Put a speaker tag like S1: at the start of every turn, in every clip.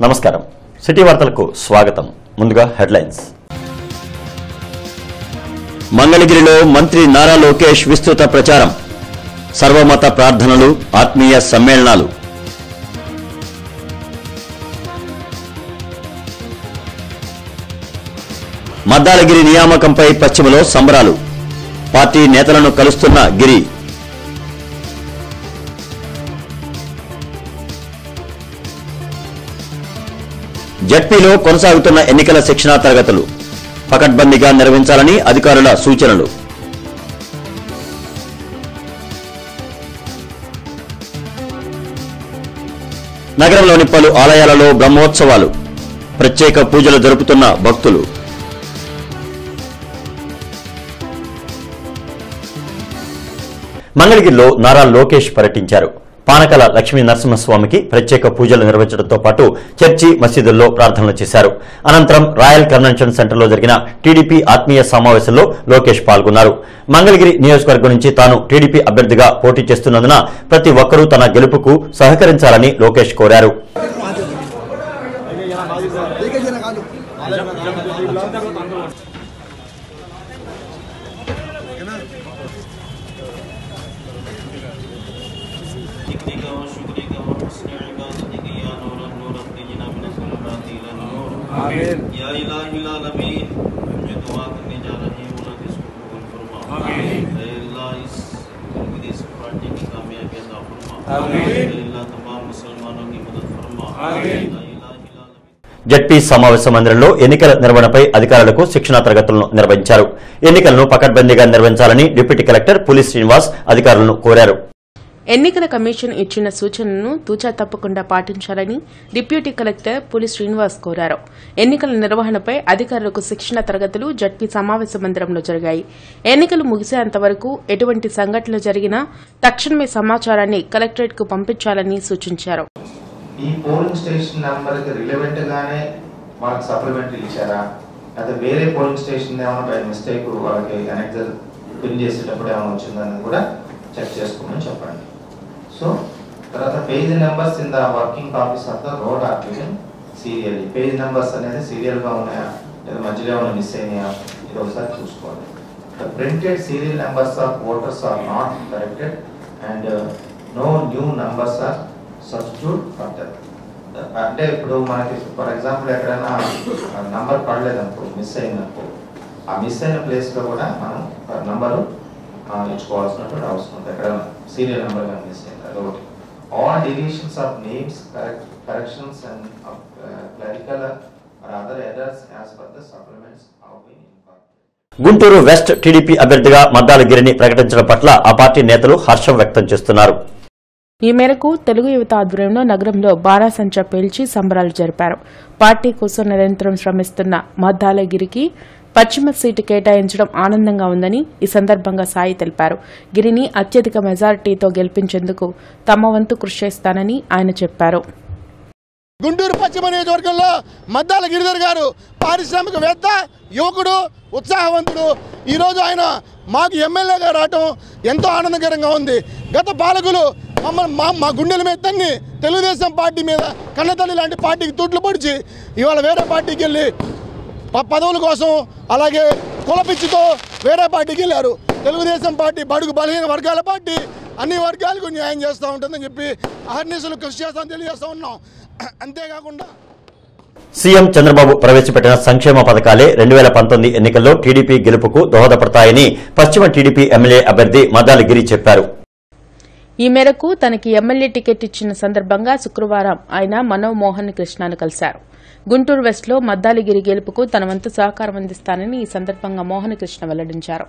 S1: నమస్కారం సిటీ వార్తలకు స్వాగతం ముందుగా హెడ్లైన్స్ మంగళగిరిలో మంత్రి నారా లోకేష్ విస్తృత ప్రచారం సర్వమత ప్రార్థనలు ఆత్మీయ సమ్మేళనాలు మద్దాలగిరి నియామకంపై పశ్చిమలో సంబరాలు పార్టీ నేతలను కలుస్తున్న గిరి జడ్పీలో కొనసాగుతున్న ఎన్నికల శిక్షణా తరగతులు పకడ్బందీగా నిర్వహించాలని అధికారుల సూచనలు నగరంలోని పలు ఆలయాలలో బ్రహ్మోత్సవాలు ప్రత్యేక పూజలు జరుపుతున్న భక్తులు మంగళగిరిలో నారా లోకేష్ పర్యటించారు. పానకల లక్ష్మీ నరసింహస్వామికి ప్రత్యేక పూజలు నిర్వహించడంతో పాటు చర్చి మసీదుల్లో ప్రార్థనలు చేశారు. అనంతరం రాయల్ కన్వెన్షన్ సెంటర్లో జరిగిన టీడీపీ ఆత్మీయ సమావేశంలో లోకేష్ పాల్గొన్నారు. మంగళగిరి నియోజకవర్గం నుంచి తాను టీడీపీ అభ్యర్థిగా పోటీ చేస్తున్నందున ప్రతి ఒక్కరూ తన గెలుపుకు సహకరించాలని లోకేష్ కోరారు. జడ్పీ సమావేశ మందిరంలో ఎన్నికల నిర్వహణపై అధికారులకు శిక్షణా తరగతులను నిర్వహించారు. ఎన్నికలను పకడ్బందీగా నిర్వహించాలని డిప్యూటీ కలెక్టర్ పులి శ్రీనివాస్ అధికారులను కోరారు.
S2: ఎన్నికల కమిషన్ ఇచ్చిన సూచనలను తూచా తప్పకుండా పాటించాలని డిప్యూటీ కలెక్టర్ పులి శ్రీనివాస్ కోరారు. ఎన్నికల నిర్వహణపై అధికారులకు శిక్షణ తరగతులు జడ్పీ సమావేశ మందిరంలో జరిగాయి. ఎన్నికలు ముగిసేంత వరకు ఎటువంటి సంఘటనలు జరిగినా తక్షణమే సమాచారాన్ని కలెక్టరేట్కు పంపించాలని సూచించారు.
S3: ఈ పోలింగ్ స్టేషన్ నంబర్ కి రిలవెంట్ గానే వాళ్ళకి సప్లిమెంటరీ ఇచ్చారా, లేదా వేరే పోలింగ్ స్టేషన్ ఏమైనా బై మిస్టేక్ వాళ్ళకి అనెక్సల్ ఫిల్ చేసేటప్పుడు ఏమైనా వచ్చిందని కూడా చెక్ చేసుకోమని చెప్పండి. సో తర్వాత page numbers in the working copies of the road application serial, page numbers అనేది సీరియల్ గా ఉన్నాయా లేదా మధ్యలో ఏమైనా మిస్ అయినాయా ఇది ఒకసారి చూసుకోవాలి. The printed serial numbers of voters are not corrected and no new numbers are substitute for that. అంటే ఇప్పుడు మనకి ఫర్ ఎగ్జాంపుల్ ఎక్కడైనా నంబర్ పడలేదనుకో, మిస్ అయిందనుకో, ఆ మిస్ అయిన ప్లేస్ లో కూడా మనం నంబరు ఇచ్చుకోవాల్సినటువంటి అవసరం ఉంది. ఎక్కడైనా సీరియల్ నెంబర్ కానీ మిస్ అయింది అదొకటి. All deletions of names, corrections and clerical or other errors as per the supplements have been incorporated.
S1: Guntur west TDP అభ్యర్థిగా మద్దాలగిరిని ప్రకటించడం పట్ల ఆ పార్టీ నేతలు హర్షం వ్యక్తం చేస్తున్నారు.
S2: ఈ మేరకు తెలుగు యువత ఆధ్వర్యంలో నగరంలో బారాసంచా పేల్చి సంబరాలు జరిపారు. పార్టీ కోసం నిరంతరం శ్రమిస్తున్న మద్దాలగిరికి పశ్చిమ సీటు కేటాయించడం ఆనందంగా ఉందని ఈ సందర్భంగా సాయి తెలిపారు. గిరిని అత్యధిక మెజారిటీతో గెలిపించేందుకు తమ వంతు కృషి చేస్తానని ఆయన చెప్పారు.
S4: గుంటూరు పశ్చిమ నియోజకవర్గంలో మద్దాల గిరిధర్ గారు పారిశ్రామికవేత్త, యువకుడు, ఉత్సాహవంతుడు. ఈరోజు ఆయన మాకు ఎమ్మెల్యేగా రావటం ఎంతో ఆనందకరంగా ఉంది. గత పాలకులు మా గుండెల మీద తన్ని తెలుగుదేశం పార్టీ మీద కన్నతల్లి లాంటి పార్టీకి తూట్లు పొడిచి ఇవాళ వేరే పార్టీకి వెళ్ళి పదవుల కోసం అలాగే కులపిచ్చితో వేరే పార్టీకి వెళ్ళారు. తెలుగుదేశం పార్టీ బడుగు బలహీన వర్గాల పార్టీ, అన్ని వర్గాలకు న్యాయం చేస్తూ ఉంటుందని చెప్పి అహర్నిశలు కృషి చేస్తామని తెలియజేస్తూ ఉన్నాం. అంతేకాకుండా
S1: సీఎం చంద్రబాబు ప్రవేశపెట్టిన సంక్షేమ పథకాలే 2019 ఎన్నికల్లో టీడీపీ గెలుపుకు దోహదపడతాయని పశ్చిమ టీడీపీ ఎమ్మెల్యే అభ్యర్థి మద్దాలగిరి చెప్పారు.
S2: ఈ మేరకు తనకి ఎమ్మెల్యే టికెట్ ఇచ్చిన సందర్భంగా శుక్రవారం ఆయన మనవ్ మోహన్ కృష్ణను కలిశారు. గుంటూరు వెస్ట్ లో మద్దాలగిరి గెలుపుకు తన వంతు సహకారం అందిస్తానని ఈ సందర్భంగా మోహన్ కృష్ణ వెల్లడించారు.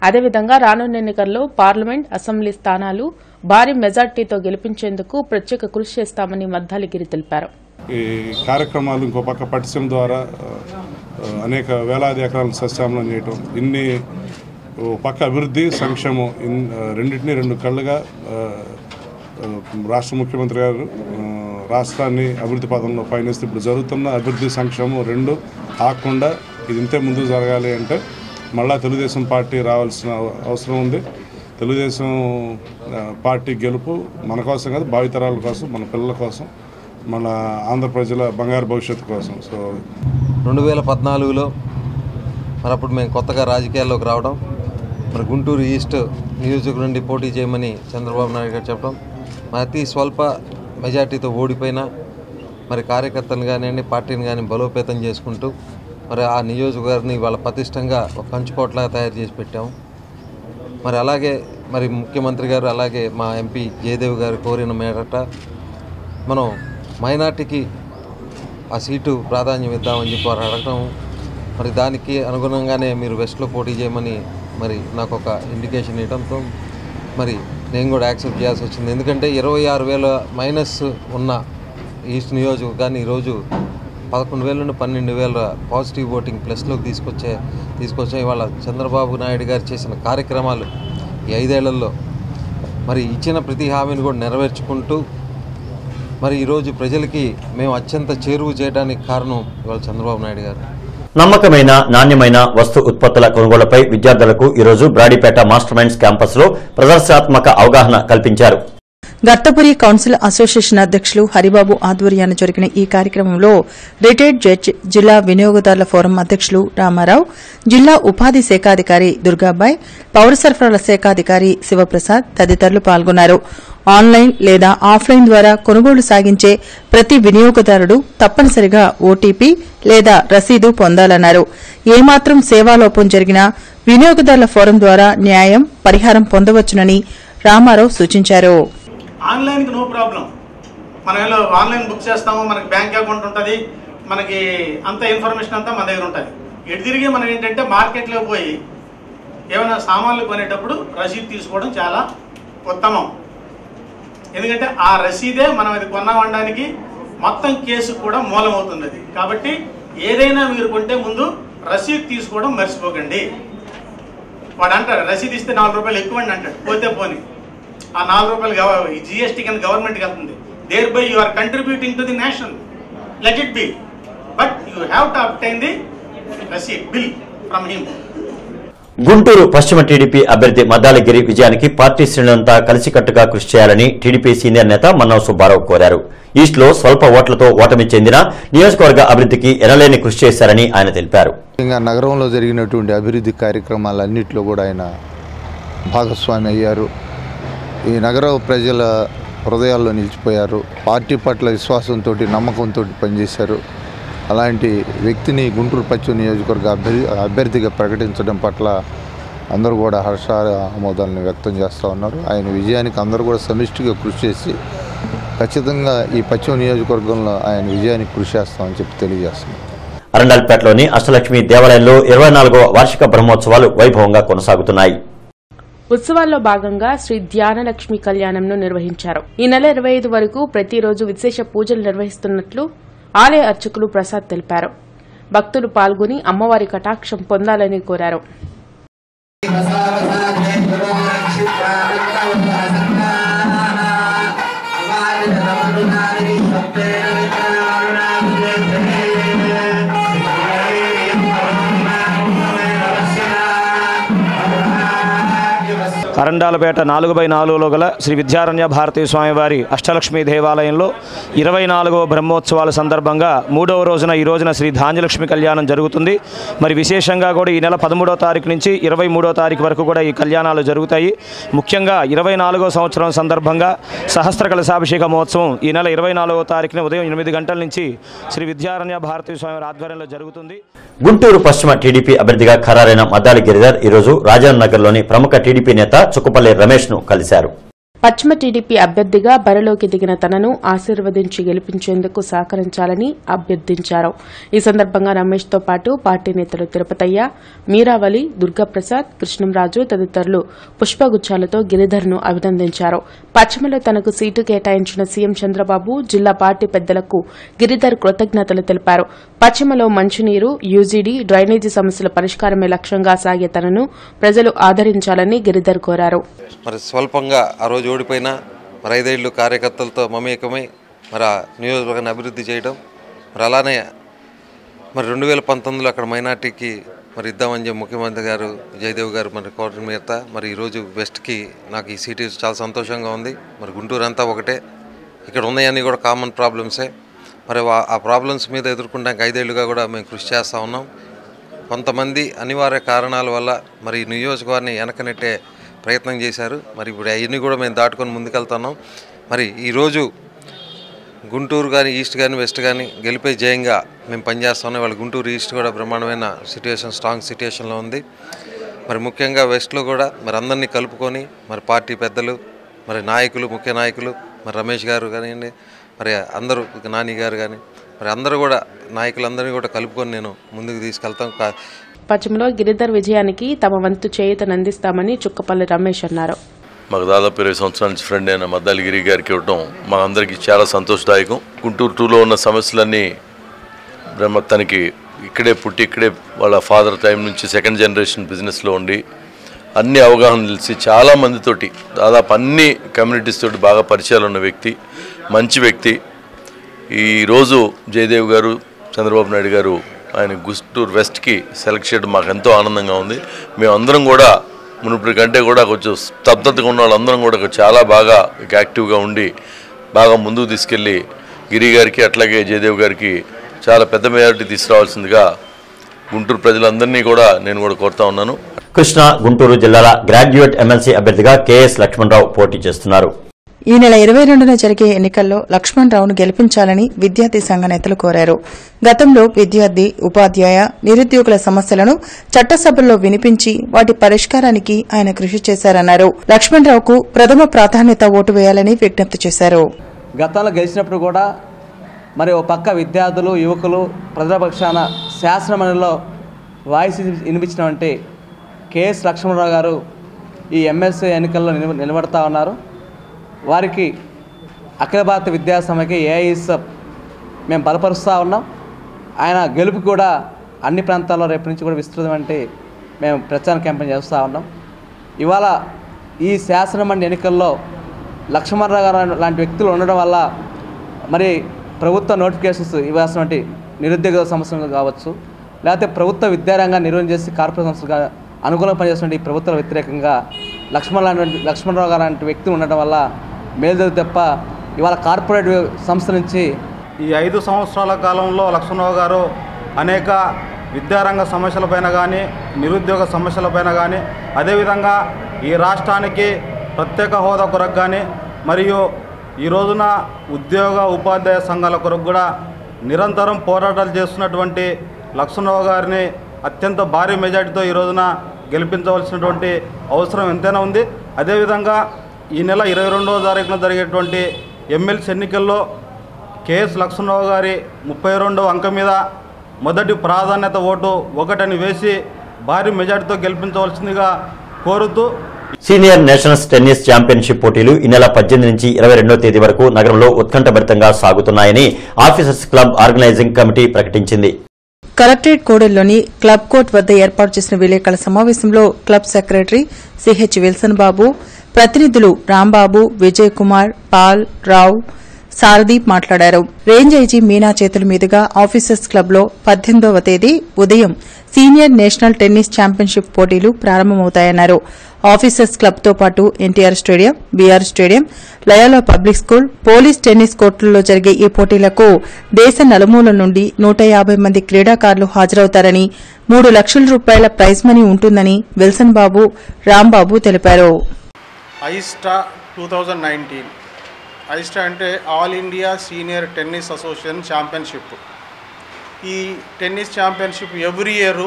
S2: అదేవిధంగా రానున్న ఎన్నికల్లో పార్లమెంట్, అసెంబ్లీ స్థానాలు భారీ మెజార్టీతో గెలిపించేందుకు ప్రత్యేక కృషి చేస్తామని మద్దాలగిరి తెలిపారు.
S5: ఈ కార్యక్రమాలు ఇంకో పక్క పట్టిసీమ ద్వారా అనేక వేలాది ఎకరాలను సస్యామలం చేయటం, ఇన్ని పక్క అభివృద్ధి సంక్షేమం రెండింటినీ రెండు కళ్ళుగా రాష్ట్ర ముఖ్యమంత్రి గారు రాష్ట్రాన్ని అభివృద్ధి పదంలో పయనిస్తూ ఇప్పుడు జరుగుతున్న అభివృద్ధి సంక్షేమం రెండు ఆకుండా ఇది ఇంతే ముందుకు జరగాలి అంటే మళ్ళా తెలుగుదేశం పార్టీ రావాల్సిన అవసరం ఉంది. తెలుగుదేశం పార్టీ గెలుపు మన కోసం కాదు, భావితరాల కోసం, మన పిల్లల కోసం. మన ఆంధ్ర ప్రజల బంగారు భవిష్యత్తు కోసం. సో
S6: 2014లో మరి అప్పుడు మేము కొత్తగా రాజకీయాల్లోకి రావడం, మరి గుంటూరు ఈస్ట్ నియోజకవర్గం నుండి పోటీ చేయమని చంద్రబాబు నాయుడు గారు చెప్పడం, మరి అతి స్వల్ప మెజార్టీతో ఓడిపోయినా మరి కార్యకర్తలను కానివ్వండి పార్టీని కానీ బలోపేతం చేసుకుంటూ మరి ఆ నియోజకవర్గాన్ని వాళ్ళ పటిష్టంగా ఒక కంచుకోట్లాగా తయారు చేసి పెట్టాము. మరి అలాగే మరి ముఖ్యమంత్రి గారు అలాగే మా ఎంపీ జయదేవ్ గారు కోరిన మేరట మనం మైనార్టీకి ఆ సీటు ప్రాధాన్యం ఇద్దామని చెప్పి వారు అడగడం, మరి దానికి అనుగుణంగానే మీరు వెస్ట్లో పోటీ చేయమని మరి నాకు ఒక ఇండికేషన్ ఇవ్వడంతో మరి నేను కూడా యాక్సెప్ట్ చేయాల్సి వచ్చింది. ఎందుకంటే 26,000 మైనస్ ఉన్న ఈస్ట్ నియోజకవర్గాన్ని ఈరోజు 11,000 నుండి 12,000 పాజిటివ్ ఓటింగ్ ప్లస్లోకి తీసుకొచ్చాయి. ఇవాళ చంద్రబాబు నాయుడు గారు చేసిన కార్యక్రమాలు ఈ 5 ఏళ్లలో మరి ఇచ్చిన ప్రతి హామీని కూడా నెరవేర్చుకుంటూ మరి ఈరోజు ప్రజలకి మేము అత్యంత చేరువ చేయడానికి కారణం ఇవాళ చంద్రబాబు నాయుడు గారు.
S1: నమ్మకమైన నాణ్యమైన వస్తు ఉత్పత్తుల కొనుగోలుపై విద్యార్థులకు ఈరోజు బ్రాడీపేట మాస్టర్ మైండ్స్ క్యాంపస్ లో ప్రదర్శనాత్మక అవగాహన కల్పించారు.
S7: గర్తపురి కౌన్సిల్ అసోసియేషన్ అధ్యక్షులు హరిబాబు ఆధ్వర్యాన జరిగిన ఈ కార్యక్రమంలో రిటైర్డ్ జడ్జి జిల్లా వినియోగదారుల ఫోరం అధ్యక్షులు రామారావు, జిల్లా ఉపాధి శాఖాధికారి దుర్గాబాయ్, పౌర సరఫరాల శాఖాధికారి శివప్రసాద్ తదితరులు పాల్గొన్నారు. ఆన్లైన్ లేదా ఆఫ్లైన్ ద్వారా కొనుగోలు సాగించే ప్రతి వినియోగదారుడు తప్పనిసరిగా ఓటీపీ లేదా రసీదు పొందాలన్నారు. ఏమాత్రం సేవాలోపం జరిగినా వినియోగదారుల ఫోరం ద్వారా న్యాయం, పరిహారం పొందవచ్చునని రామారావు సూచించారు.
S8: ఆన్లైన్కి నో ప్రాబ్లం, మనం ఆన్లైన్ బుక్ చేస్తాము, మనకి బ్యాంక్ అకౌంట్ ఉంటుంది, మనకి అంత ఇన్ఫర్మేషన్ అంతా మన దగ్గర ఉంటుంది. ఎటు తిరిగి మనం ఏంటంటే మార్కెట్లో పోయి ఏమైనా సామాన్లు కొనేటప్పుడు రసీదు తీసుకోవడం చాలా ఉత్తమం. ఎందుకంటే ఆ రసీదే మనం అది కొన్నామనడానికి మొత్తం కేసు కూడా మూలమవుతుంది అది. కాబట్టి ఏదైనా మీరు కొంటే ముందు రసీదు తీసుకోవడం మర్చిపోకండి. వాడు అంటాడు రసీదు ఇస్తే 4 రూపాయలు ఎక్కువండి అంటాడు, పోతే పోని ఆ 4 రూపాయలు జిఎస్టీ కింద గవర్నమెంట్కి వెళ్తుంది. There by you are contributing to the nation, let it be, but you have to obtain the రసీద్ బిల్ ఫ్రమ్ హిమ్.
S1: గుంటూరు పశ్చిమ టీడీపీ అభ్యర్థి మద్దాలగిరి విజయానికి పార్టీ శ్రేణులంతా కలిసికట్టుగా కృషి చేయాలని టీడీపీ సీనియర్ నేత మన్నవ సుబ్బారావు కోరారు. ఈస్ట్లో స్వల్ప ఓట్లతో ఓటమి చెందిన నియోజకవర్గ అభివృద్ధికి ఎనలేని కృషి చేశారని ఆయన తెలిపారు.
S9: నగరంలో జరిగినటువంటి అభివృద్ధి కార్యక్రమాలన్నింటిలో కూడా ఆయన భాగస్వామి అయ్యారు. ఈ నగర ప్రజల హృదయాల్లో నిలిచిపోయారు. పార్టీ పట్ల విశ్వాసంతో నమ్మకంతో పనిచేశారు. అలాంటి వ్యక్తిని గుంటూరు పశ్చిమ నియోజకవర్గ అభ్యర్థిగా ప్రకటించడం పట్ల అందరూ కూడా ఆమోదాలను వ్యక్తం చేస్తూ ఉన్నారు. ఆయన విజయానికి అందరూ కూడా సమిష్టిగా కృషి చేసి ఖచ్చితంగా ఈ పశ్చిమ నియోజకవర్గంలో ఆయన విజయానికి కృషి చేస్తామని చెప్పి తెలియజేస్తున్నారు.
S1: అరండల్పేటలోని అష్టలక్ష్మి దేవాలయంలో 24వ వార్షిక బ్రహ్మోత్సవాలు వైభవంగా కొనసాగుతున్నాయి.
S2: ఉత్సవాల్లో భాగంగా శ్రీ ధ్యానలక్ష్మి కళ్యాణంను నిర్వహించారు. ఈ నెల 25 వరకు ప్రతిరోజు విశేష పూజలు నిర్వహిస్తున్నట్లు ఆలయ అర్చకులు ప్రసాద్ తెలిపారు. భక్తులు పాల్గొని అమ్మవారి కటాక్షం పొందాలని కోరారు.
S10: అరండాలపేట 4/4లో గల శ్రీ విద్యారణ్య భారతీ స్వామివారి అష్టలక్ష్మి దేవాలయంలో 24వ బ్రహ్మోత్సవాల సందర్భంగా 3వ రోజున ఈ రోజున శ్రీ ధాన్యలక్ష్మి కళ్యాణం జరుగుతుంది. మరి విశేషంగా కూడా ఈ నెల 13వ తారీఖు నుంచి 23వ తారీఖు వరకు కూడా ఈ కళ్యాణాలు జరుగుతాయి. ముఖ్యంగా 24వ సంవత్సరం సందర్భంగా సహస్ర కలశాభిషేక మహోత్సవం ఈ నెల 24వ తారీఖున ఉదయం 8 గంటల నుంచి శ్రీ విద్యారణ్య భారతీ స్వామివారి ఆధ్వర్యంలో జరుగుతుంది.
S1: గుంటూరు పశ్చిమ టీడీపీ అభ్యర్థిగా ఖరారైన మద్దాలి గిరిధర్ ఈరోజు రాజానగర్లోని ప్రముఖ టీడీపీ నేత చుక్కపల్లి రమేష్ ను కలిశారు.
S2: పశ్చిమ టీడీపీ అభ్యర్థిగా బరిలోకి దిగిన తనను ఆశీర్వదించి గెలిపించేందుకు సహకరించాలని అభ్యర్థించారు. ఈ సందర్భంగా రమేష్ తో పాటు పార్టీ నేతలు తిరుపతయ్య, మీరావళి, దుర్గాప్రసాద్, కృష్ణంరాజు తదితరులు పుష్పగుచ్చాలతో గిరిధర్ ను అభినందించారు. పశ్చిమలో తనకు సీటు కేటాయించిన సీఎం చంద్రబాబు, జిల్లా పార్టీ పెద్దలకు గిరిధర్ కృతజ్ఞతలు తెలిపారు. పశ్చిమలో మంచినీరు, యూజీడీ, డ్రైనేజీ సమస్యల పరిష్కారమే లక్ష్యంగా సాగే తనను ప్రజలు ఆదరించాలని గిరిధర్ కోరారు.
S6: మరి స్వల్పంగా ఆ రోజు ఓడిపోయినా మరి 5 ఏళ్ళు కార్యకర్తలతో మమేకమై మరి ఆ నియోజకవర్గాన్ని అభివృద్ధి చేయడం, మరి అలానే మరి 2019లో అక్కడ మైనార్టీకి మరి ఇద్దామని చెప్పి ముఖ్యమంత్రి గారు జయదేవ్ గారు మరి కోరిన మేర మరి ఈరోజు వెస్ట్కి నాకు ఈ సీటు చాలా సంతోషంగా ఉంది. మరి గుంటూరు అంతా ఒకటే, ఇక్కడ ఉన్నాయన్నీ కూడా కామన్ ప్రాబ్లమ్సే. మరి ఆ ప్రాబ్లమ్స్ మీద ఎదుర్కొనడానికి 5 ఏళ్లుగా కూడా మేము కృషి చేస్తూ ఉన్నాం. కొంతమంది అనివార్య కారణాల వల్ల మరి నియోజకవర్గాన్ని వెనకనెట్టే ప్రయత్నం చేశారు. మరి ఇప్పుడు అవన్నీ కూడా మేము దాటుకొని ముందుకెళ్తున్నాం. మరి ఈరోజు గుంటూరు కానీ ఈస్ట్ కానీ వెస్ట్ కానీ గెలిపే జయంగా మేము పనిచేస్తున్నాం. వాళ్ళ గుంటూరు ఈస్ట్ కూడా బ్రహ్మాండమైన స్ట్రాంగ్ సిట్యుయేషన్లో ఉంది. మరి ముఖ్యంగా వెస్ట్లో కూడా మరి అందరినీ కలుపుకొని మరి పార్టీ పెద్దలు మరి నాయకులు ముఖ్య నాయకులు మరి రమేష్ గారు కానివ్వండి, మరి అందరూ నాని గారు కానీ మరి అందరూ కూడా నాయకులందరినీ కూడా కలుపుకొని నేను ముందుకు తీసుకెళ్తాం.
S2: పశ్చిమలో గిరిధర్ విజయానికి తమ వంతు చేయూతను అందిస్తామని చుక్కపల్లి రమేష్ అన్నారు.
S11: మాకు దాదాపు 20 సంవత్సరాల నుంచి ఫ్రెండ్ అయిన మద్దాలి గిరి గారికి ఇవ్వడం మా అందరికీ చాలా సంతోషదాయకం. గుంటూరు 2లో ఉన్న సమస్యలన్నీ తనకి ఇక్కడే పుట్టి ఇక్కడే వాళ్ళ ఫాదర్ టైం నుంచి సెకండ్ జనరేషన్ బిజినెస్లో ఉండి అన్ని అవగాహన తెలిసి చాలామందితోటి దాదాపు అన్ని కమ్యూనిటీస్ తోటి బాగా పరిచయాలు ఉన్న వ్యక్తి, మంచి వ్యక్తి. ఈరోజు జయదేవ్ గారు చంద్రబాబు నాయుడు గారు ఆయన గుంటూరు వెస్ట్కి సెలెక్ట్ చేయడం మాకు ఎంతో ఆనందంగా ఉంది. మేమందరం కూడా మునుపటి కంటే కూడా కొంచెం స్తబ్దతగా ఉన్న వాళ్ళందరం కూడా చాలా బాగా యాక్టివ్గా ఉండి బాగా ముందుకు తీసుకెళ్ళి గిరి గారికి అట్లాగే జయదేవ్ గారికి చాలా పెద్ద మెజారిటీ తీసుకురావాల్సిందిగా గుంటూరు ప్రజలందరినీ కూడా నేను కూడా కోరుతా ఉన్నాను.
S1: కృష్ణా గుంటూరు జిల్లాల గ్రాడ్యుయేట్ ఎమ్మెల్సీ అభ్యర్థిగా కెఎస్ లక్ష్మణరావు పోటీ చేస్తున్నారు.
S7: ఈ నెల 22న జరిగే ఎన్నికల్లో లక్ష్మణరావును గెలిపించాలని విద్యార్థి సంఘ నేతలు కోరారు. గతంలో విద్యార్థి, ఉపాధ్యాయ, నిరుద్యోగుల సమస్యలను చట్టసభల్లో వినిపించి వాటి పరిష్కారానికి ఆయన కృషి చేశారన్నారు. లక్ష్మణరావుకు ప్రథమ ప్రాధాన్యత ఓటు వేయాలని విజ్ఞప్తి చేశారు.
S12: గతంలో గెలిచినప్పుడు కూడా మరి ఓ పక్క విద్యార్థులు, యువకులు ప్రజాపక్షాన శాసనమండలిలో వాయిస్ వినిపించినటువంటి కెఎస్ లక్ష్మణరావు గారు ఈ ఎమ్మెల్సీ ఎన్నికల్లో నిలబడతా ఉన్నారు. వారికి అఖిల భారత విద్యాసమైకి ఏఐఎస్ఎఫ్ మేము బలపరుస్తూ ఉన్నాం. ఆయన గెలుపు కూడా అన్ని ప్రాంతాల్లో రేపు నుంచి కూడా విస్తృతమంటే మేము ప్రచార క్యాంపెయిన్ చేస్తూ ఉన్నాం. ఇవాళ ఈ శాసనమండలి ఎన్నికల్లో లక్ష్మణరావు గారు లాంటి వ్యక్తులు ఉండడం వల్ల మరి ప్రభుత్వ నోటిఫికేషన్స్ ఇవ్వాల్సినటువంటి నిరుద్యోగ సమస్యలు కావచ్చు, లేకపోతే ప్రభుత్వ విద్యారంగాన్ని నిర్వహణ చేసి కార్పొరేట్ సంస్థలుగా అనుకూలంగా పనిచేస్తున్న ప్రభుత్వాల వ్యతిరేకంగా లక్ష్మణరావు గారు లాంటి వ్యక్తులు ఉండడం వల్ల మేలు తప్ప ఇవాళ కార్పొరేట్ సంస్థ నుంచి
S8: ఈ 5 సంవత్సరాల కాలంలో లక్ష్మణరావు గారు అనేక విద్యారంగ సమస్యలపైన కానీ, నిరుద్యోగ సమస్యలపైన కానీ, అదేవిధంగా ఈ రాష్ట్రానికి ప్రత్యేక హోదా కొరకు కానీ, మరియు ఈ రోజున ఉద్యోగ ఉపాధ్యాయ సంఘాల కొరకు కూడా నిరంతరం పోరాటాలు చేస్తున్నటువంటి లక్ష్మణరావు గారిని అత్యంత భారీ మెజార్టీతో ఈ రోజున గెలిపించవలసినటువంటి అవసరం ఎంతైనా ఉంది. అదేవిధంగా ఈ నెల 22వ తారీఖున జరిగేటువంటి ఎమ్మెల్సీ ఎన్నికల్లో కెఎస్ లక్ష్మణరావు గారి 32వ అంకం మీద మొదటి ప్రాధాన్యత ఓటు 1 వేసి భారీ మెజార్టీతో గెలిపించవలసిందిగా కోరుతూ
S1: సీనియర్ నేషనల్స్ టెన్నిస్ ఛాంపియన్షిప్ పోటీలు ఈ నెల 18 నుంచి 22వ తేదీ వరకు నగరంలో ఉత్కంఠభరితంగా సాగుతున్నాయని ఆఫీసర్స్ క్లబ్ ఆర్గనైజింగ్ కమిటీ ప్రకటించింది.
S7: కలెక్టరేట్ కోడెల్లోని క్లబ్ కోర్ట్ వద్ద ఏర్పాటు చేసిన విలేకరుల సమావేశంలో క్లబ్ సెక్రటరీ సిహెచ్ విల్సన్ బాబు, ప్రతినిధులు రాంబాబు, విజయ్ కుమార్, పాల్, రావు, సారదీప్ మాట్లాడారు. రేంజ్ ఐజీ మీనా చేతుల మీదుగా ఆఫీసర్స్ క్లబ్లో 18వ తేదీ ఉదయం సీనియర్ నేషనల్ టెన్నిస్ ఛాంపియన్షిప్ పోటీలు ప్రారంభమవుతాయన్నారు. ఆఫీసర్స్ క్లబ్తో పాటు NTR stadium, BR stadium, Loyola public school, police tennis కోర్టుల్లో జరిగే ఈ పోటీలకు దేశ నలుమూల నుండి 150 మంది క్రీడాకారులు హాజరవుతారని, 3 లక్షల రూపాయల ప్రైజ్ మనీ ఉంటుందని విల్సన్ బాబు, రాంబాబు తెలిపారు.
S8: ఐస్టా 2019 ఐస్టా అంటే all India senior tennis association championship. ఈ టెన్నిస్ ఛాంపియన్షిప్ ఎవ్రీ ఇయర్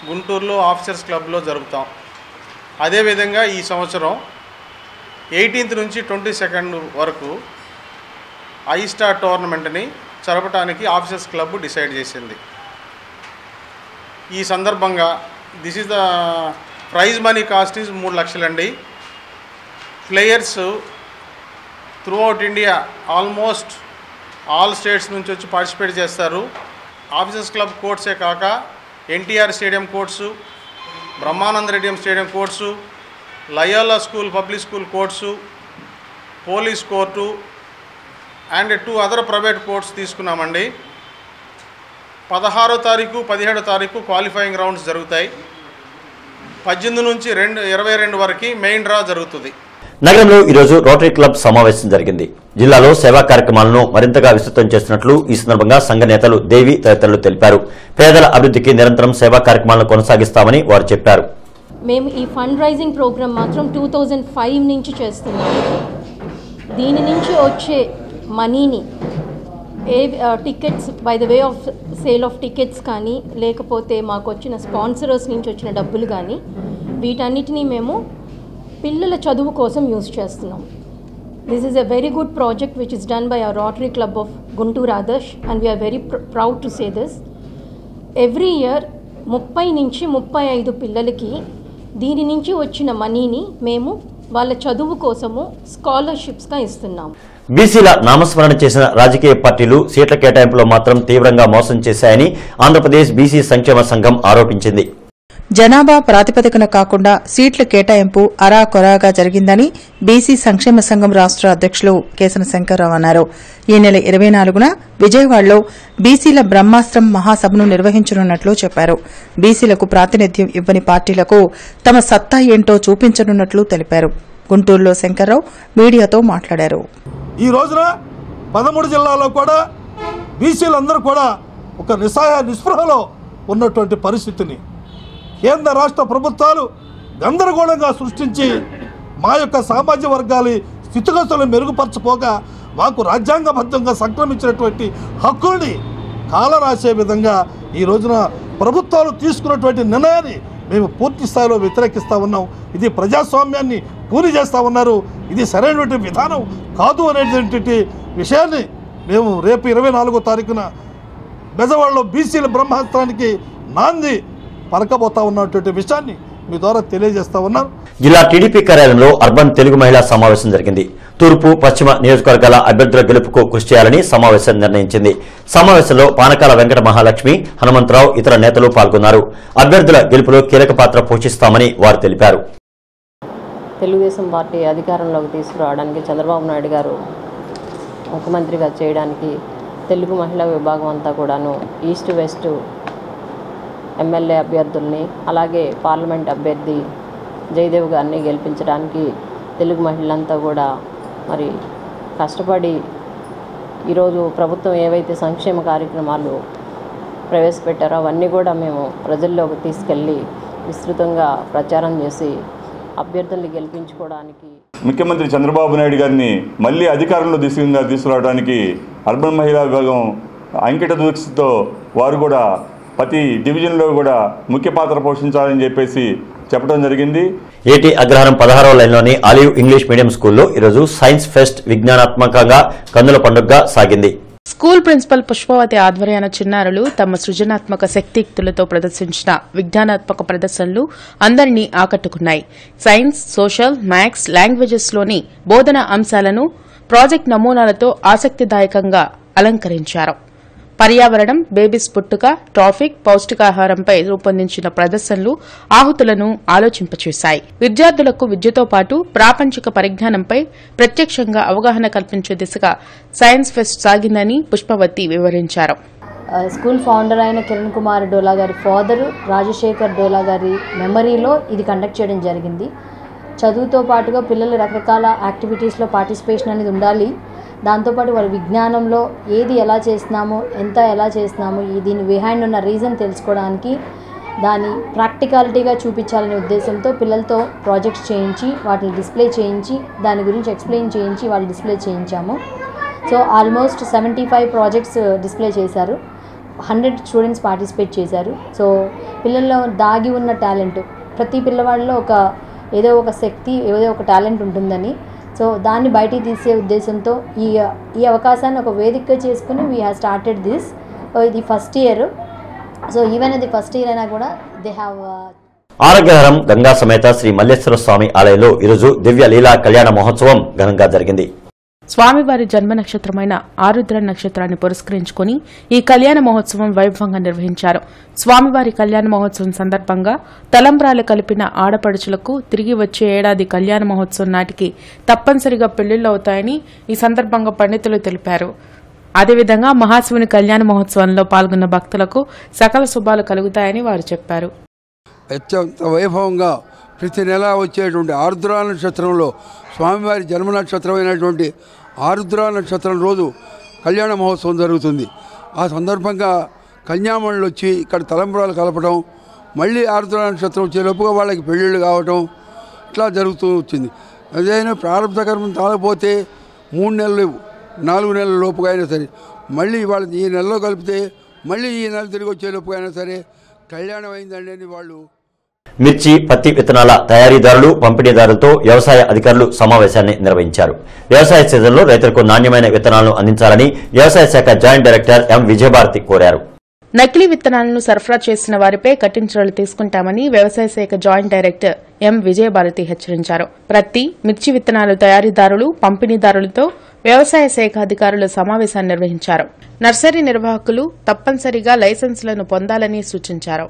S8: గుంటూరులో ఆఫీసర్స్ క్లబ్లో జరుపుతాం. అదేవిధంగా ఈ సంవత్సరం 18th నుంచి 22nd వరకు ఐస్టా టోర్నమెంట్ని జరపడానికి ఆఫీసర్స్ క్లబ్ డిసైడ్ చేసింది. ఈ సందర్భంగా this is the prize money cost is 3 లక్షలండి. Players throughout India almost all states నుంచి వచ్చి పార్టిసిపేట్ చేస్తారు. ఆఫీసర్స్ క్లబ్ కోర్ట్సే కాక NTR stadium courts, Brahmananda Reddy stadium courts, Loyola school public school courts, police court and 2 other private courts తీసుకున్నామండి. 16వ తారీఖు 17వ తారీఖు క్వాలిఫైయింగ్ రౌండ్స్ జరుగుతాయి. 18 నుంచి 22 వరకు మెయిన్ డ్రా జరుగుతుంది.
S1: నగరంలో ఈరోజు రోటరీ క్లబ్ సమావేశం జరిగింది. జిల్లాలో సేవా కార్యక్రమాలను మరింతగా విస్తృతం చేస్తున్నట్లు ఈ సందర్భంగా సంఘ నేతలు దేవి తదితరులు తెలిపారు. పేదల అభివృద్ధికి నిరంతరం సేవా కార్యక్రమాలను కొనసాగిస్తామని వారు చెప్పారు.
S13: మేము ఈ ఫండ్ రైజింగ్ ప్రోగ్రామ్ మాత్రం 2005 నుంచి చేస్తున్నాము. దీని నుంచి వచ్చే మనీని tickets by the way of sale of tickets కానీ లేకపోతే మాకు వచ్చిన స్పాన్సరర్స్ నుంచి వచ్చిన డబ్బులు కానీ వీటన్నిటినీ మేము పిల్లల చదువు కోసం యూజ్ చేస్తున్నాం. This is a very good project which is done by our rotary club of Guntur Adarsh and we are very proud to say this. Every year 30 నుంచి 35 పిల్లలకి దీని నుంచి వచ్చిన మనీని మేము వాళ్ళ చదువు కోసము స్కాలర్షిప్స్గా ఇస్తున్నాం.
S1: బీసీల నామస్మరణ చేసిన రాజకీయ పార్టీలు సీట్ల కేటాయింపులో మాత్రం తీవ్రంగా మోసం చేశాయని ఆంధ్రప్రదేశ్ బీసీ సంక్షేమ సంఘం ఆరోపించింది.
S7: జనాభా ప్రాతిపదికన కాకుండా సీట్ల కేటాయింపు అరాకొరాగా జరిగిందని బీసీ సంక్షేమ సంఘం రాష్ట అధ్యకులు కేసన శంకర్రావు అన్నారు. ఈ నెల 24న విజయవాడలో బీసీల బ్రహ్మాస్త్రం మహాసభను నిర్వహించనున్నట్లు చెప్పారు. బీసీలకు ప్రాతినిధ్యం ఇవ్వని పార్టీలకు తమ సత్తా ఏంటో చూపించనున్నట్లు తెలిపారు. గుంటూరులో శంకర్రావు మీడియాతో మాట్లాడారు.
S14: ఈ రోజున 13 జిల్లాల్లో కూడా బీసీలందరూ కూడా ఒక నిస్పృహలో ఉన్నటువంటి పరిస్థితిని కేంద్ర రాష్ట్ర ప్రభుత్వాలు గందరగోళంగా సృష్టించి మా యొక్క సామాజిక వర్గాల స్థితిగతులను మెరుగుపరచపోగా మాకు రాజ్యాంగబద్ధంగా సంక్రమించినటువంటి హక్కుల్ని కాలరాసే విధంగా ఈ రోజున ప్రభుత్వాలు తీసుకున్నటువంటి నిర్ణయాన్ని మేము పూర్తి స్థాయిలో వ్యతిరేకిస్తూ ఉన్నాం. ఇది ప్రజాస్వామ్యాన్ని కూని చేస్తూ ఉన్నారు. ఇది సరైనటువంటి విధానం కాదు అనేటువంటి విషయాన్ని మేము రేపు 24వ తారీఖున బెజవాడలో బీసీల బ్రహ్మాస్త్రానికి నాంది పలకబోతా ఉన్నటువంటి విషయాన్ని మీ ద్వారా తెలియజేస్తా ఉన్నారు.
S1: జిల్లా టీడీపీ కార్యాలయంలో అర్బన్ తెలుగు మహిళా సమావేశం జరిగింది. తూర్పు పశ్చిమ నియోజకవర్గాల అభ్యర్థుల గెలుపుకు కృషి చేయాలని సమావేశం నిర్ణయించింది. సమావేశంలో పానకాల వెంకట మహాలక్ష్మి, హనుమంతరావు ఇతర నేతలు పాల్గొన్నారు. అభ్యర్థుల గెలుపులో కీలక పాత్ర పోషిస్తామని వారు తెలిపారు.
S15: తెలుగుదేశం పార్టీ అధికారంలోకి తీసుకురావడానికి చంద్రబాబు నాయుడు గారు ముఖ్యమంత్రిగా చేయడానికి తెలుగు మహిళా విభాగం అంతా కూడాను ఈస్ట్ వెస్ట్ ఎమ్మెల్యే అభ్యర్థుల్ని అలాగే పార్లమెంట్ అభ్యర్థి జయదేవ్ గారిని గెలిపించడానికి తెలుగు మహిళలంతా కూడా మరి కష్టపడి ఈరోజు ప్రభుత్వం ఏవైతే సంక్షేమ కార్యక్రమాలు ప్రవేశపెట్టారో అవన్నీ కూడా మేము ప్రజల్లోకి తీసుకెళ్ళి విస్తృతంగా ప్రచారం చేసి అభ్యర్థుల్ని గెలిపించుకోవడానికి
S16: ముఖ్యమంత్రి చంద్రబాబు నాయుడు గారిని మళ్ళీ అధికారంలో తీసుకురావడానికి అర్బన్ మహిళా విభాగం అంకిత దీక్షతో వారు కూడా ప్రతి డివిజన్లో కూడా ముఖ్య పాత్ర పోషించాలని చెప్పేసి చెప్పడం జరిగింది.
S1: ఏటీ అగ్రహారం 16వ లైన్లోని ఆలివ్ ఇంగ్లీష్ మీడియం స్కూల్లో ఈరోజు సైన్స్ ఫెస్ట్ విజ్ఞానాత్మకంగా కన్నుల పండుగగా సాగింది.
S2: స్కూల్ ప్రిన్సిపల్ పుష్పవతి ఆధ్వర్యాన చిన్నారులు తమ సృజనాత్మక శక్తియుక్తులతో ప్రదర్శించిన విజ్ఞానాత్మక ప్రదర్శనలు అందరినీ ఆకట్టుకున్నాయి. సైన్స్, సోషల్, మ్యాథ్స్, లాంగ్వేజెస్లోని బోధనా అంశాలను ప్రాజెక్ట్ నమూనాలతో ఆసక్తిదాయకంగా అలంకరించారు. పర్యావరణం, బేబీస్ పుట్టుక, ట్రాఫిక్, పౌష్టికాహారంపై రూపొందించిన ప్రదర్శనలు ఆహుతులను ఆలోచింపచేశాయి. విద్యార్థులకు విద్యతో పాటు ప్రాపంచిక పరిజ్ఞానంపై ప్రత్యక్షంగా అవగాహన కల్పించే దిశగా సైన్స్ ఫెస్ట్ సాగిందని పుష్పవతి వివరించారు.
S17: స్కూల్ ఫౌండర్ అయిన కిరణ్ కుమార్ డోలా గారి ఫాదరు రాజశేఖర్ డోలా గారి మెమరీలో ఇది కండక్ట్ చేయడం జరిగింది. చదువుతో పాటుగా పిల్లలు రకరకాల యాక్టివిటీస్లో పార్టిసిపేషన్ అనేది ఉండాలి. దాంతోపాటు వారి విజ్ఞానంలో ఏది ఎలా చేస్తున్నామో, ఎలా చేస్తున్నామో, దీని బిహైండ్ ఉన్న రీజన్ తెలుసుకోవడానికి దాని ప్రాక్టికాలిటీగా చూపించాలనే ఉద్దేశంతో పిల్లలతో ప్రాజెక్ట్స్ చేయించి వాటిని డిస్ప్లే చేయించి దాని గురించి ఎక్స్ప్లెయిన్ చేయించి వాళ్ళు డిస్ప్లే చేయించాము. సో ఆల్మోస్ట్ 75 ప్రాజెక్ట్స్ డిస్ప్లే చేశారు. 100 స్టూడెంట్స్ పార్టిసిపేట్ చేశారు. సో పిల్లల్లో దాగి ఉన్న టాలెంట్, ప్రతి పిల్లవాడిలో ఏదో ఒక శక్తి, ఏదో ఒక టాలెంట్ ఉంటుందని, సో దాన్ని బయటికి తీసే ఉద్దేశంతో ఈ అవకాశాన్ని ఒక వేదికగా చేసుకుని వీ హ్యావ్ స్టార్టెడ్ దిస్. ఇది ఫస్ట్ ఇయర్. సో ఈవెన్ అది ఫస్ట్ ఇయర్ అయినా కూడా దే హ్యావ్.
S1: ఆరోగ్యహరం గంగా సమేత శ్రీ మల్లేశ్వర స్వామి ఆలయంలో ఈరోజు దివ్య లీలా కళ్యాణ మహోత్సవం ఘనంగా జరిగింది.
S2: స్వామివారి జన్మ నక్షత్రమైన ఆరుద్ర నక్షత్రాన్ని పురస్కరించుకుని ఈ కళ్యాణ మహోత్సవం వైభవంగా నిర్వహించారు. స్వామివారి కళ్యాణ మహోత్సవం సందర్భంగా తలంబ్రాలు కలిపిన ఆడపడుచులకు తిరిగి వచ్చే ఏడాది కళ్యాణ మహోత్సవం నాటికి తప్పనిసరిగా పెళ్లిళ్లు అవుతాయని ఈ సందర్భంగా పండితులు తెలిపారు. అదేవిధంగా మహాశివుని కళ్యాణ మహోత్సవంలో పాల్గొన్న భక్తులకు సకల శుభాలు కలుగుతాయని వారు చెప్పారు.
S18: అత్యంత వైభవంగా ప్రతి నెల వచ్చేటువంటి ఆరుద్ర నక్షత్రంలో స్వామివారి జన్మ నక్షత్రమైనటువంటి ఆరుద్ర నక్షత్రం రోజు కళ్యాణ మహోత్సవం జరుగుతుంది. ఆ సందర్భంగా కన్యామణులు వచ్చి ఇక్కడ తలంబ్రాలు కలపడం, మళ్ళీ ఆరుద్ర నక్షత్రం వచ్చేలోపుగా వాళ్ళకి పెళ్ళిళ్ళు కావటం ఇట్లా జరుగుతూ వచ్చింది. అదైనా ప్రారంభ కర్మం తాగపోతే 3 నెలలు 4 నెలల లోపుగా అయినా సరే, మళ్ళీ వాళ్ళ ఈ నెలలో కలిపితే మళ్ళీ ఈ నెల తిరిగి వచ్చేలోపుగా అయినా సరే కళ్యాణం అయిందండి అని వాళ్ళు.
S1: మిర్చి, పత్తి విత్తనాల తయారీదారులు, పంపిణీదారులతో వ్యవసాయ అధికారులు సమావేశాన్ని నిర్వహించారు. వ్యవసాయ సీజన్లో రైతులకు నాణ్యమైన విత్తనాలను అందించాలని వ్యవసాయ శాఖ జాయింట్ డైరెక్టర్ ఎం విజయభారతి కోరారు.
S2: నకిలీ విత్తనాలను సరఫరా చేసిన వారిపై కఠిన చర్యలు తీసుకుంటామని వ్యవసాయ శాఖ జాయింట్ డైరెక్టర్ ఎం విజయభారతి హెచ్చరించారు. ప్రతి మిర్చి విత్తనాలు తయారీదారులు, పంపిణీదారులతో వ్యవసాయ శాఖ అధికారులు సమావేశాన్ని నిర్వహించారు. నర్సరీ నిర్వాహకులు తప్పనిసరిగా లైసెన్సులను పొందాలని సూచించారు.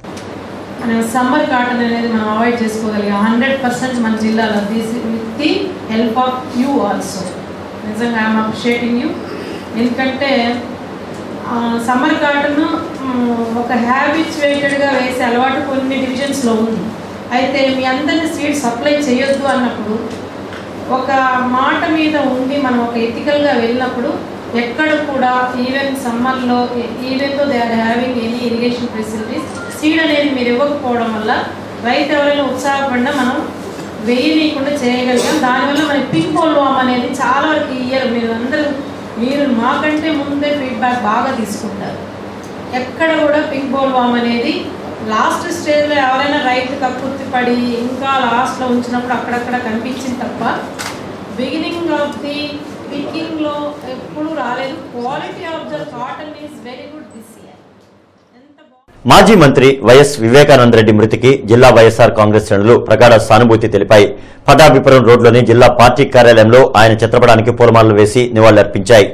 S19: సమ్మర్ కాటన్ అనేది మనం అవాయిడ్ చేసుకోగలిగాం 100% మన జిల్లాలో, with the help of you also. నిజంగా ఐఎమ్ అప్రిషియేటింగ్ యూ. ఎందుకంటే సమ్మర్ కాటన్ ఒక హ్యాబిచువేటెడ్గా వేసే అలవాటు కొన్ని డివిజన్స్లో ఉంది. అయితే మీ అందరినీ సీడ్ సప్లై చేయొద్దు అన్నప్పుడు ఒక మాట మీద ఉండి మనం ఒక ఎథికల్గా వెళ్ళినప్పుడు ఎక్కడ కూడా ఈవెన్ సమ్మర్లో even though they are having any irrigation facilities seed అనేది మీరు ఇవ్వకపోవడం వల్ల రైతు ఎవరైనా ఉత్సాహపడినా మనం వేయనీయకుండా చేయగలిగాం. దానివల్ల మనకి పింక్ బోల్వామ్ అనేది చాలా వరకు ఇయర్ మీరు మాకంటే ముందే ఫీడ్బ్యాక్ బాగా తీసుకుంటారు. ఎక్కడ కూడా పింక్ బోల్వామ్ అనేది లాస్ట్ స్టేజ్లో ఎవరైనా రైతు కక్కుర్తి పడి ఇంకా లాస్ట్లో ఉంచినప్పుడు అక్కడక్కడ కనిపించింది తప్ప బిగినింగ్ ఆఫ్ ది పికింగ్లో ఎప్పుడు రాలేదు. Quality of the cotton is very good this year.
S1: మాజీ మంత్రి వైఎస్ వివేకానందరెడ్డి మృతికి జిల్లా వైఎస్ఆర్ కాంగ్రెస్ శ్రేణులు ప్రగాఢ సానుభూతి తెలిపాయి. పటాభిపురం రోడ్లోని జిల్లా పార్టీ కార్యాలయంలో ఆయన చిత్రపటానికి పూలమాలలు వేసి నివాళులర్పించాయి.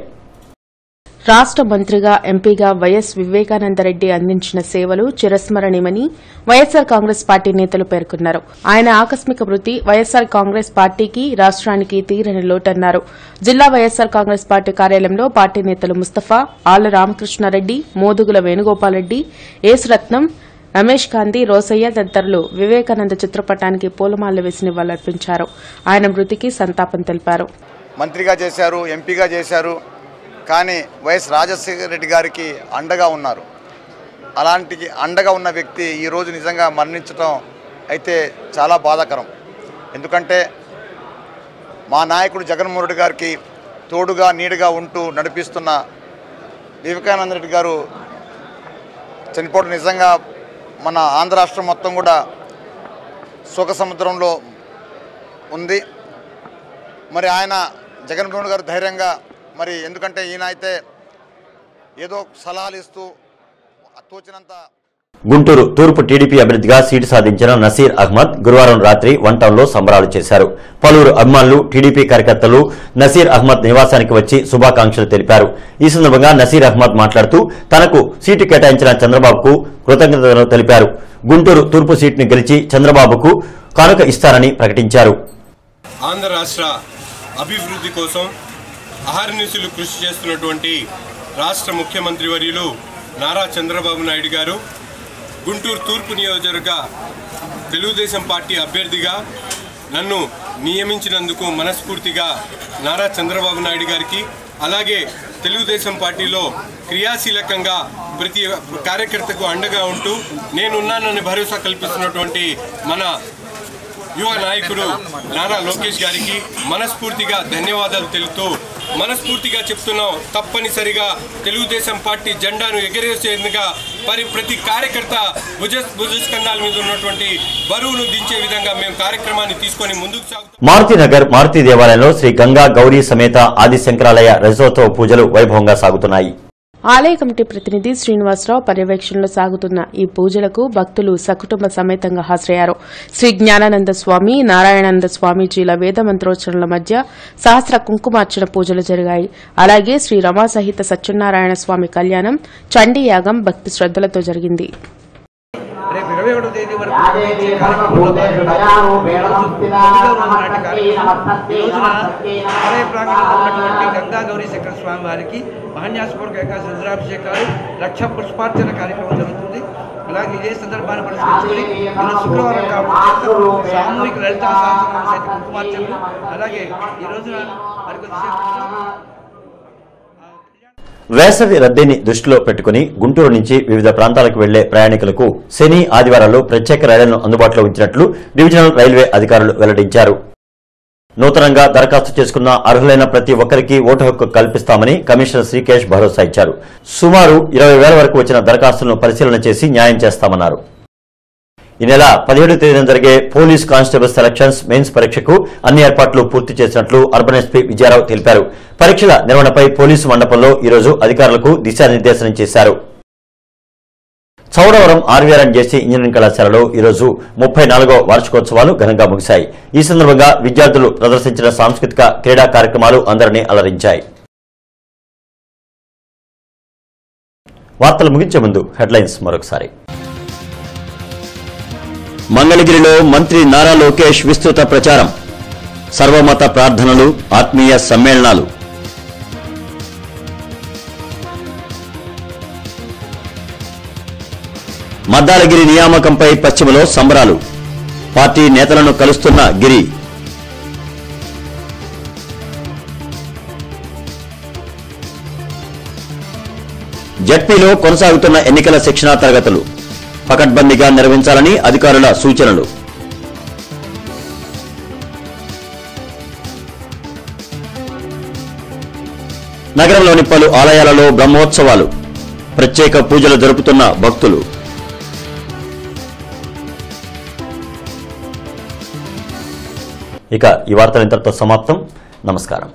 S2: రాష్ట మంత్రిగా, ఎంపీగా వైఎస్ వివేకానందరెడ్డి అందించిన సేవలు చిరస్మరణీయమని వైఎస్సార్ కాంగ్రెస్ పార్టీ నేతలు పేర్కొన్నారు. ఆయన ఆకస్మిక మృతి వైఎస్సార్ కాంగ్రెస్ పార్టీకి, రాష్ట్రానికి తీరని లోటన్నారు. జిల్లా వైఎస్సార్ కాంగ్రెస్ పార్టీ కార్యాలయంలో పార్టీ నేతలు ముస్తఫా, ఆళ్ల రామకృష్ణారెడ్డి, మోదుగుల వేణుగోపాల్రెడ్డి, ఏసురత్నం, రమేష్ కాంతి, రోసయ్య తదితరులు వివేకానంద చిత్రపటానికి పూలమాలలు వేసి నివాళులర్పించారు. ఆయన మృతికి సంతాపం తెలిపారు.
S20: మంత్రిగా చేశారు, ఎంపీగా చేశారు, కానీ వైఎస్ రాజశేఖర రెడ్డి గారికి అండగా ఉన్నారు. అలాంటి అండగా ఉన్న వ్యక్తి ఈరోజు నిజంగా మరణించడం అయితే చాలా బాధాకరం. ఎందుకంటే మా నాయకుడు జగన్మోహన్ రెడ్డి గారికి తోడుగా నీడగా ఉంటూ నడిపిస్తున్న వివేకానంద రెడ్డి గారు చనిపోవడం నిజంగా మన ఆంధ్ర రాష్ట్రం మొత్తం కూడా శోక సముద్రంలో ఉంది. మరి ఆయన జగన్మోహన్ గారు ధైర్యంగా, మరి ఎందుకంటే ఈయన అయితే ఏదో సలహాలు ఇస్తూ తోచినంత.
S1: గుంటూరు తూర్పు టీడీపీ అభ్యర్థిగా సీటు సాధించిన నసీర్ అహ్మద్ గురువారం రాత్రి వన్ టౌన్లో సంబరాలు చేశారు. పలువురు అభిమానులు, టీడీపీ కార్యకర్తలు నసీర్ అహ్మద్ నివాసానికి వచ్చి శుభాకాంక్షలు తెలిపారు. ఈ సందర్భంగా నసీర్ అహ్మద్ మాట్లాడుతూ తనకు సీటు కేటాయించిన చంద్రబాబుకు కృతజ్ఞతలు తెలిపారు. గుంటూరు తూర్పు సీటును గెలిచి చంద్రబాబుకు కానుక ఇస్తారని ప్రకటించారు.
S21: ఆంధ్ర రాష్ట్ర అభివృద్ధి కోసం అహర్నిశలు కృషి చేస్తున్నటువంటి రాష్ట్ర ముఖ్యమంత్రి వర్యులు నారా చంద్రబాబు నాయుడు గారు గుంటూరు తూర్పు నియోజకవర్గ తెలుగుదేశం పార్టీ అభ్యర్థిగా నన్ను నియమించినందుకు మనస్ఫూర్తిగా నారా చంద్రబాబు నాయుడు గారికి, అలాగే తెలుగుదేశం పార్టీలో క్రియాశీలకంగా ప్రతి కార్యకర్తకు అండగా ఉంటూ నేనున్నానని భరోసా కల్పిస్తున్నటువంటి మన యువ నాయకుడు నారా లోకేష్ గారికి మనస్ఫూర్తిగా ధన్యవాదాలు తెలుపుతూ మనస్ఫూర్తిగా చెప్తున్నాం, తప్పనిసరిగా తెలుగుదేశం పార్టీ జెండాను ఎగరేసేందుగా ప్రతి కార్యకర్త భుజస్కంధాల మీద ఉన్నటువంటి బరువును దించే విధంగా మేము కార్యక్రమాన్ని తీసుకొని ముందుకు సాగుతాం.
S1: మారుతినగర్ మారుతి దేవాలయంలో శ్రీ గంగా గౌరీ సమేత ఆది శంకరాలయ రజతోత్సవ పూజలు వైభవంగా సాగుతున్నాయి.
S2: ఆలయ కమిటీ ప్రతినిధి శ్రీనివాసరావు పర్యవేక్షణలో సాగుతున్న ఈ పూజలకు భక్తులు సకుటుంబ సమేతంగా హాజరయ్యారు. శ్రీ జ్ఞానానంద స్వామి, నారాయణానంద స్వామీజీల వేద మంత్రోచ్చరణల మధ్య సహస్ర కుంకుమార్చన పూజలు జరిగాయి. అలాగే శ్రీ రమా సహిత సత్యనారాయణ స్వామి కళ్యాణం, చండీ యాగం భక్తి శ్రద్దలతో జరిగింది.
S22: రేపు 21వ తేదీ వరకు ఆలయ ప్రాంగణంలో ఉన్నటువంటి గంగా గౌరీ శంకర స్వామి వారికి మహాన్యాసపూర్వక ఏకాదశి రుద్రాభిషేకాలు, లక్ష పుష్పార్చన కార్యక్రమం జరుగుతుంది. అలాగే ఇదే సందర్భాన్ని పురస్కరించుకొని ఈరోజు శుక్రవారం కాబట్టి సామూహిక లలితా సహస్రనామ సహిత కుంకుమార్చనలు అలాగే ఈ రోజున మరికొద్దిసేపు
S1: వేసవి రద్దీని దృష్టిలో పెట్టుకుని గుంటూరు నుంచి వివిధ ప్రాంతాలకు వెళ్లే ప్రయాణికులకు శని ఆదివారాల్లో ప్రత్యేక రైళ్లను అందుబాటులో ఉంచినట్లు డివిజనల్ రైల్వే అధికారులు వెల్లడించారు. నూతనంగా దరఖాస్తు చేసుకున్న అర్హులైన ప్రతి ఒక్కరికి ఓటు హక్కు కల్పిస్తామని కమిషనర్ శ్రీకేష్ భరోసా ఇచ్చారు. సుమారు 20,000 వరకు వచ్చిన దరఖాస్తులను పరిశీలన చేసి న్యాయం చేస్తామన్నారు. ఈ నెల 17వ తేదీన జరిగే పోలీస్ కానిస్టేబుల్ సెలక్షన్స్ మెయిన్స్ పరీక్షకు అన్ని ఏర్పాట్లు పూర్తి చేసినట్లు అర్బన్ ఎస్పీ విజయారావు తెలిపారు. పరీక్షల నిర్వహణపై పోలీసు మండపంలో ఈరోజు అధికారులకు దిశానిర్దేశనం చేశారు. చౌడవరం ఆర్వీఆర్ జేసీ ఇంజనీరింగ్ కళాశాలలో ఈరోజు 34వ వార్షికోత్సవాలు ఘనంగా ముగిశాయి. ఈ సందర్భంగా విద్యార్థులు ప్రదర్శించిన సాంస్కృతిక క్రీడా కార్యక్రమాలు అందరినీ అలరించాయి. వార్తలు ముగించే ముందు హెడ్లైన్స్ మరొకసారి. మంగళగిరిలో మంత్రి నారా లోకేష్ విస్తృత ప్రచారం, సర్వమత ప్రార్థనలు, ఆత్మీయ సమ్మేళనాలు. మద్దాలగిరి నియామకంపై పశ్చిమలో సంబరాలు, పార్టీ నేతలను కలుస్తున్న గిరి. జడ్పీలో కొనసాగుతున్న ఎన్నికల శిక్షణా తరగతులు పకడ్బందీగా నిర్వహించాలని అధికారుల సూచనలు. నగరంలోని పలు ఆలయాలలో బ్రహ్మోత్సవాలు, ప్రత్యేక పూజలు జరుపుతున్న భక్తులు. ఇక ఈ వార్తలు ఇంతటితో సమాప్తం. నమస్కారం.